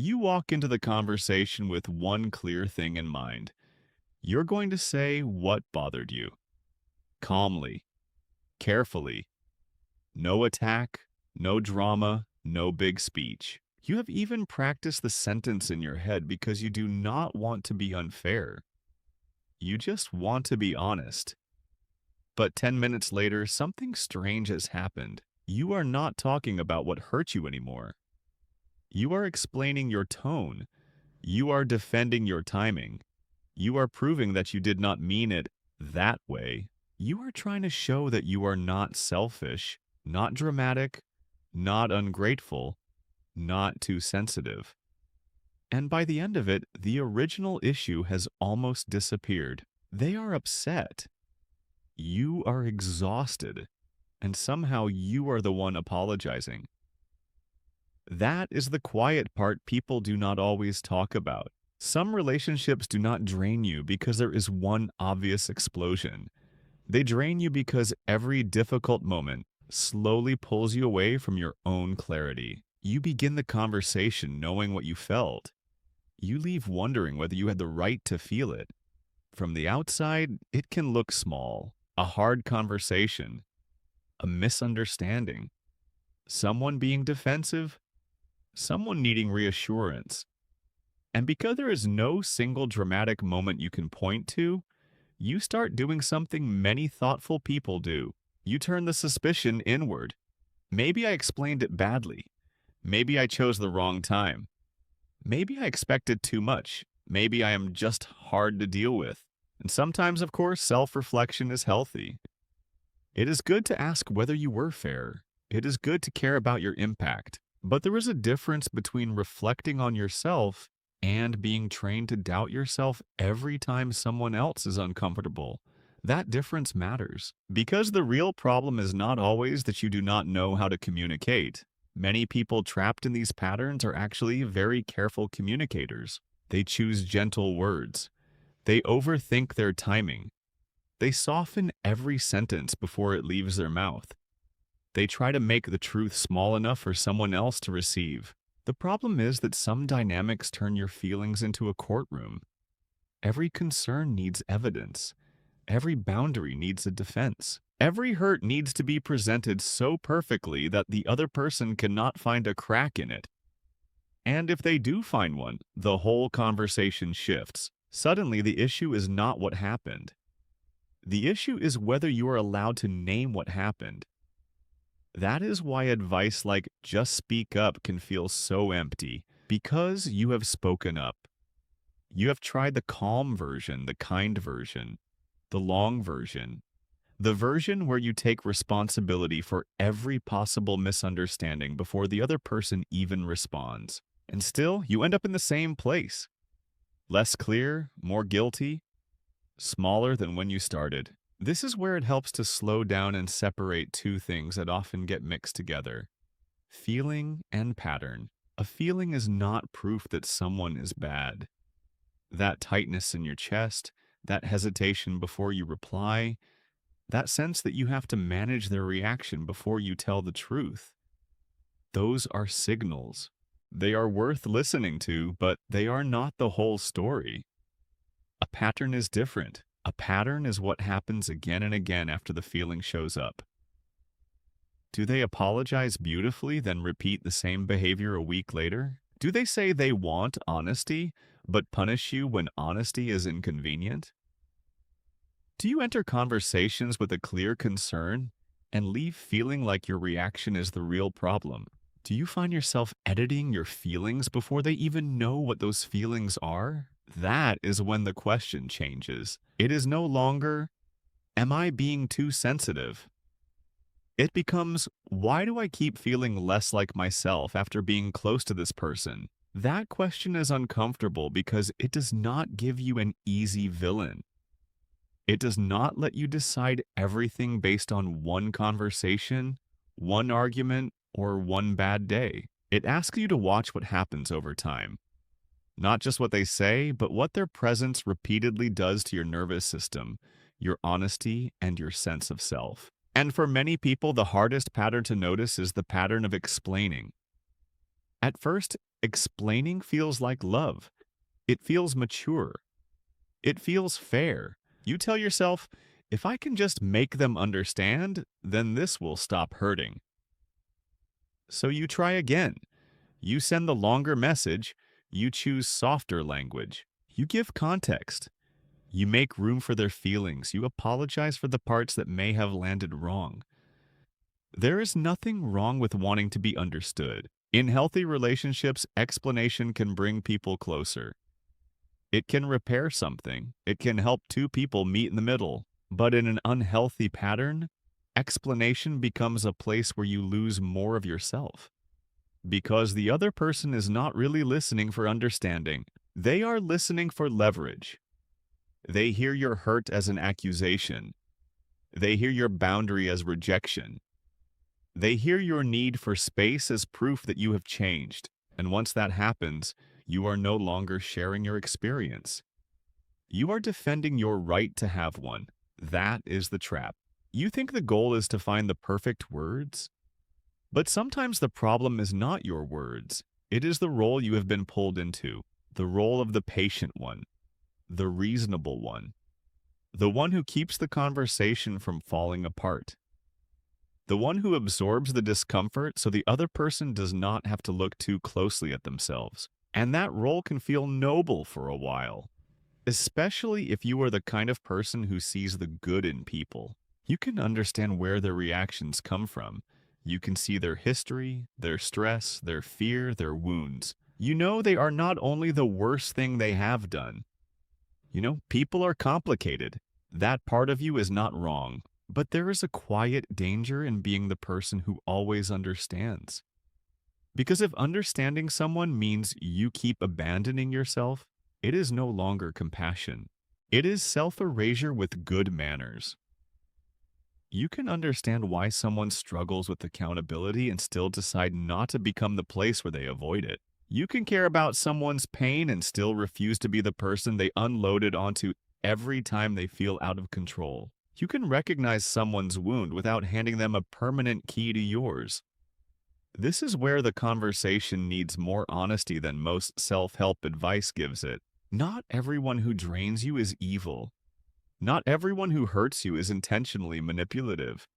You walk into the conversation with one clear thing in mind. You're going to say what bothered you. Calmly, carefully. No attack, no drama, no big speech. You have even practiced the sentence in your head because you do not want to be unfair. You just want to be honest. But 10 minutes later, something strange has happened. You are not talking about what hurt you anymore. You are explaining your tone. You are defending your timing. You are proving that you did not mean it that way. You are trying to show that you are not selfish, not dramatic, not ungrateful, not too sensitive. And by the end of it, the original issue has almost disappeared. They are upset. You are exhausted. And somehow you are the one apologizing. That is the quiet part people do not always talk about. Some relationships do not drain you because there is one obvious explosion. They drain you because every difficult moment slowly pulls you away from your own clarity. You begin the conversation knowing what you felt. You leave wondering whether you had the right to feel it. From the outside, it can look small, a hard conversation, a misunderstanding, someone being defensive, someone needing reassurance. And because there is no single dramatic moment you can point to, you start doing something many thoughtful people do. You turn the suspicion inward. Maybe I explained it badly. Maybe I chose the wrong time. Maybe I expected too much. Maybe I am just hard to deal with. And sometimes, of course, self-reflection is healthy. It is good to ask whether you were fair. It is good to care about your impact. But there is a difference between reflecting on yourself and being trained to doubt yourself every time someone else is uncomfortable. That difference matters. Because the real problem is not always that you do not know how to communicate. Many people trapped in these patterns are actually very careful communicators. They choose gentle words. They overthink their timing. They soften every sentence before it leaves their mouth. They try to make the truth small enough for someone else to receive. The problem is that some dynamics turn your feelings into a courtroom. Every concern needs evidence. Every boundary needs a defense. Every hurt needs to be presented so perfectly that the other person cannot find a crack in it. And if they do find one, the whole conversation shifts. Suddenly, the issue is not what happened. The issue is whether you are allowed to name what happened. That is why advice like just speak up can feel so empty, because you have spoken up. You have tried the calm version, the kind version, the long version, the version where you take responsibility for every possible misunderstanding before the other person even responds. And still, you end up in the same place. Less clear, more guilty, smaller than when you started. This is where it helps to slow down and separate two things that often get mixed together: feeling and pattern. A feeling is not proof that someone is bad. That tightness in your chest, that hesitation before you reply, that sense that you have to manage their reaction before you tell the truth. Those are signals. They are worth listening to, but they are not the whole story. A pattern is different. A pattern is what happens again and again after the feeling shows up. Do they apologize beautifully, then repeat the same behavior a week later? Do they say they want honesty, but punish you when honesty is inconvenient? Do you enter conversations with a clear concern and leave feeling like your reaction is the real problem? Do you find yourself editing your feelings before they even know what those feelings are? That is when the question changes. It is no longer, am I being too sensitive? It becomes, why do I keep feeling less like myself after being close to this person? That question is uncomfortable because it does not give you an easy villain. It does not let you decide everything based on one conversation, one argument, or one bad day. It asks you to watch what happens over time. Not just what they say, but what their presence repeatedly does to your nervous system, your honesty, and your sense of self. And for many people, the hardest pattern to notice is the pattern of explaining. At first, Explaining feels like love. It feels mature. It feels fair. You tell yourself, if I can just make them understand, then this will stop hurting. So you try again. You send the longer message. You choose softer language. You give context. You make room for their feelings. You apologize for the parts that may have landed wrong. There is nothing wrong with wanting to be understood. In healthy relationships, explanation can bring people closer. It can repair something. It can help two people meet in the middle. But in an unhealthy pattern, explanation becomes a place where you lose more of yourself. Because the other person is not really listening for understanding. They are listening for leverage. They hear your hurt as an accusation. They hear your boundary as rejection. They hear your need for space as proof that you have changed. And once that happens, you are no longer sharing your experience. You are defending your right to have one. That is the trap. You think the goal is to find the perfect words? But sometimes the problem is not your words. It is the role you have been pulled into, the role of the patient one, the reasonable one, the one who keeps the conversation from falling apart, the one who absorbs the discomfort so the other person does not have to look too closely at themselves. And that role can feel noble for a while, especially if you are the kind of person who sees the good in people. You can understand where their reactions come from. You can see their history, their stress, their fear, their wounds. You know they are not only the worst thing they have done. People are complicated. That part of you is not wrong. But there is a quiet danger in being the person who always understands. Because if understanding someone means you keep abandoning yourself, it is no longer compassion. It is self-erasure with good manners. You can understand why someone struggles with accountability and still decide not to become the place where they avoid it. You can care about someone's pain and still refuse to be the person they unloaded onto every time they feel out of control. You can recognize someone's wound without handing them a permanent key to yours. This is where the conversation needs more honesty than most self-help advice gives it. Not everyone who drains you is evil. Not everyone who hurts you is intentionally manipulative.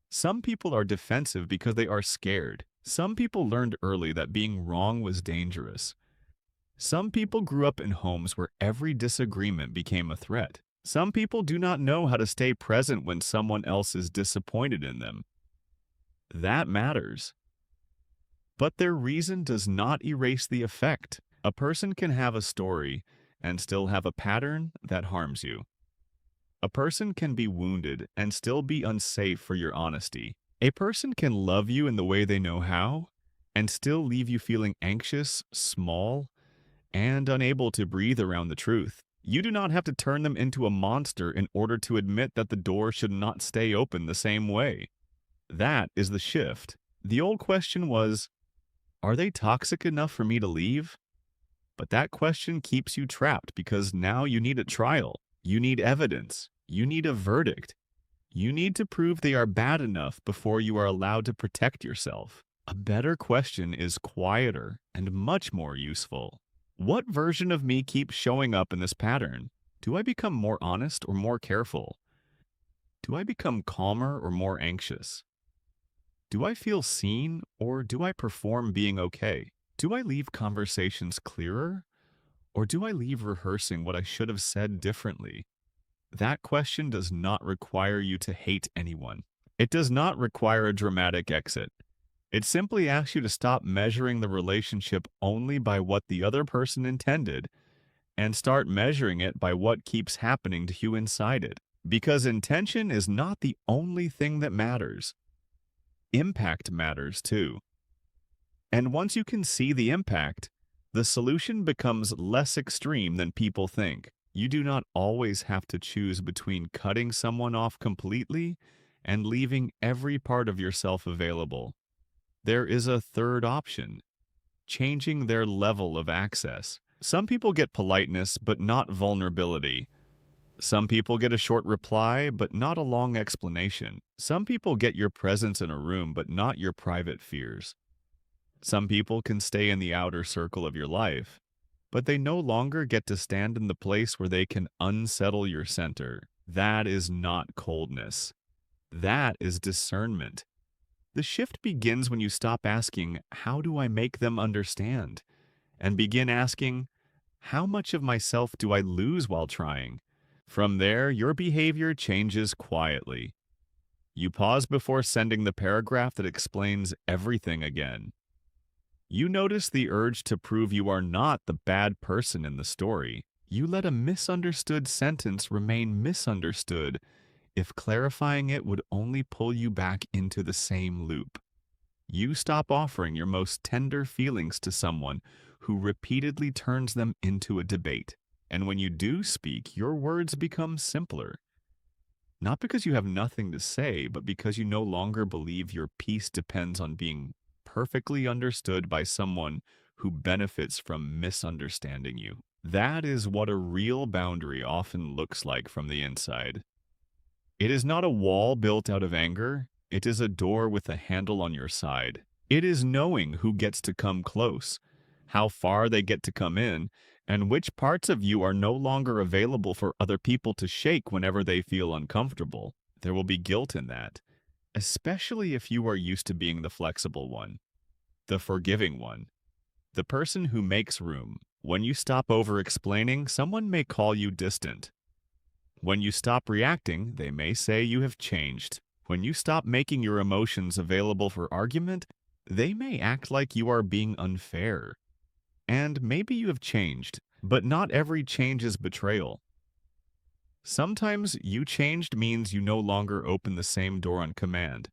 Some people are defensive because they are scared. Some people learned early that being wrong was dangerous. Some people grew up in homes where every disagreement became a threat. Some people do not know how to stay present when someone else is disappointed in them. That matters. But their reason does not erase the effect. A person can have a story and still have a pattern that harms you. A person can be wounded and still be unsafe for your honesty. A person can love you in the way they know how and still leave you feeling anxious, small, and unable to breathe around the truth. You do not have to turn them into a monster in order to admit that the door should not stay open the same way. That is the shift. The old question was, are they toxic enough for me to leave? But that question keeps you trapped because now you need a trial. You need evidence. You need a verdict. You need to prove they are bad enough before you are allowed to protect yourself. A better question is quieter and much more useful. What version of me keeps showing up in this pattern? Do I become more honest or more careful? Do I become calmer or more anxious? Do I feel seen or do I perform being okay? Do I leave conversations clearer or do I leave rehearsing what I should have said differently? That question does not require you to hate anyone. It does not require a dramatic exit. It simply asks you to stop measuring the relationship only by what the other person intended and start measuring it by what keeps happening to you inside it. Because intention is not the only thing that matters. Impact matters too. And once you can see the impact, the solution becomes less extreme than people think. You do not always have to choose between cutting someone off completely and leaving every part of yourself available. There is a third option, changing their level of access. Some people get politeness, but not vulnerability. Some people get a short reply, but not a long explanation. Some people get your presence in a room, but not your private fears. Some people can stay in the outer circle of your life, but they no longer get to stand in the place where they can unsettle your center. That is not coldness. That is discernment. The shift begins when you stop asking, "How do I make them understand?" and begin asking, "How much of myself do I lose while trying?" From there, your behavior changes quietly. You pause before sending the paragraph that explains everything again. You notice the urge to prove you are not the bad person in the story. You let a misunderstood sentence remain misunderstood if clarifying it would only pull you back into the same loop. You stop offering your most tender feelings to someone who repeatedly turns them into a debate. And when you do speak, your words become simpler. Not because you have nothing to say, but because you no longer believe your peace depends on being perfectly understood by someone who benefits from misunderstanding you. That is what a real boundary often looks like from the inside. It is not a wall built out of anger, it is a door with a handle on your side. It is knowing who gets to come close, how far they get to come in, and which parts of you are no longer available for other people to shake whenever they feel uncomfortable. There will be guilt in that, especially if you are used to being the flexible one, the forgiving one, the person who makes room. When you stop over explaining, someone may call you distant. When you stop reacting, they may say you have changed. When you stop making your emotions available for argument, they may act like you are being unfair. And maybe you have changed, but not every change is betrayal. Sometimes you changed means you no longer open the same door on command.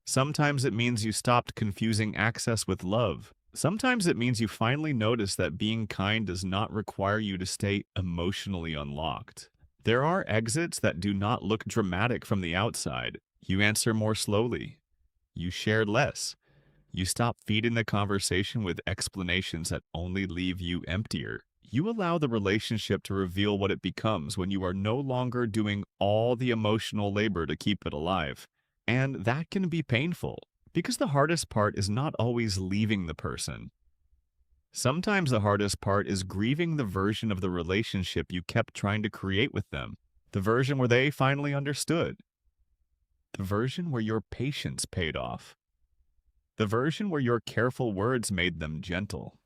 Sometimes it means you stopped confusing access with love. Sometimes it means you finally notice that being kind does not require you to stay emotionally unlocked. There are exits that do not look dramatic from the outside. You answer more slowly. You share less. You stop feeding the conversation with explanations that only leave you emptier. You allow the relationship to reveal what it becomes when you are no longer doing all the emotional labor to keep it alive. And that can be painful, because the hardest part is not always leaving the person. Sometimes the hardest part is grieving the version of the relationship you kept trying to create with them, the version where they finally understood, the version where your patience paid off, the version where your careful words made them gentle.